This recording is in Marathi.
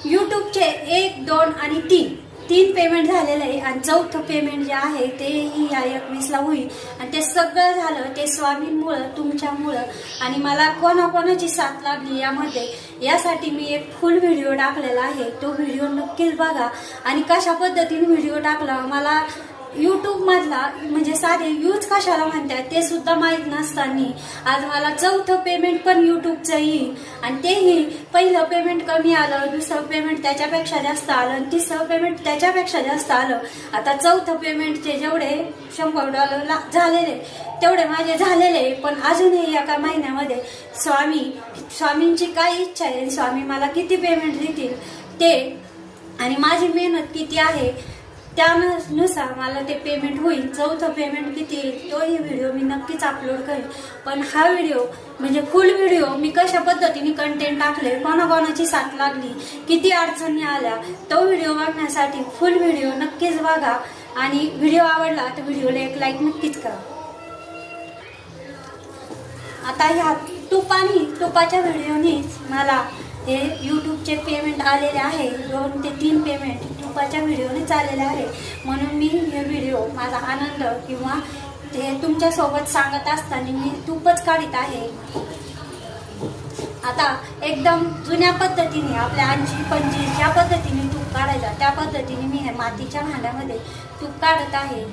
यूट्यूबचे 1, 2 आणि 3 पेमेंट झालेलं आहे आणि चौथं पेमेंट जे आहे तेही या 21ला होईल. आणि ते सगळं झालं ते स्वामींमुळं, तुमच्यामुळं आणि मला कोणाकोणाची साथ लागली यामध्ये. यासाठी मी एक फुल व्हिडिओ टाकलेला आहे, तो व्हिडिओ नक्कीच बघा. आणि कशा पद्धतीने व्हिडिओ टाकला मला यूट्यूब मधला म्हणजे साधे यूज कशाला म्हणतात ते सुद्धा माहीत नसताना आज मला चौथं पेमेंट पण यूट्यूबचं येईल. आणि तेही पहिलं पेमेंट कमी आलं, दुसरं पेमेंट त्याच्यापेक्षा जास्त आलं आणि तिसरं पेमेंट त्याच्यापेक्षा जास्त आलं. आता चौथं पेमेंटचे जेवढे $100 झालेले तेवढे माझे झालेले. पण अजूनही एका महिन्यामध्ये स्वामींची काय इच्छा आहे, स्वामी मला किती पेमेंट देतील ते आणि माझी मेहनत किती आहे त्यानुसार मला ते पेमेंट होईल. चौथं पेमेंट किती येईल तोही व्हिडिओ मी नक्कीच अपलोड करेन. पण हा व्हिडिओ म्हणजे फुल व्हिडिओ मी कशा पद्धतीने कंटेंट टाकले, कोणाकोणाची साथ लागली, किती अडचणी आल्या, तो व्हिडिओ बघण्यासाठी फुल व्हिडिओ नक्कीच बघा. आणि व्हिडिओ आवडला तर व्हिडिओला एक लाईक नक्कीच करा. आता ह्या तुपाच्या व्हिडिओनीच मला हे यूट्यूबचे पेमेंट आलेले आहे. 2 ते 3 पेमेंट तुपाच्या व्हिडिओनेच आलेले आहे. म्हणून मी हे व्हिडिओ माझा आनंद किंवा ते तुमच्यासोबत सांगत असताना मी तूपच काढीत आहे. आता एकदम जुन्या पद्धतीने आपल्या 80-25 ज्या पद्धतीने तूप काढायचा त्या पद्धतीने मी हे मातीच्या भांड्यामध्ये तूप काढत आहे.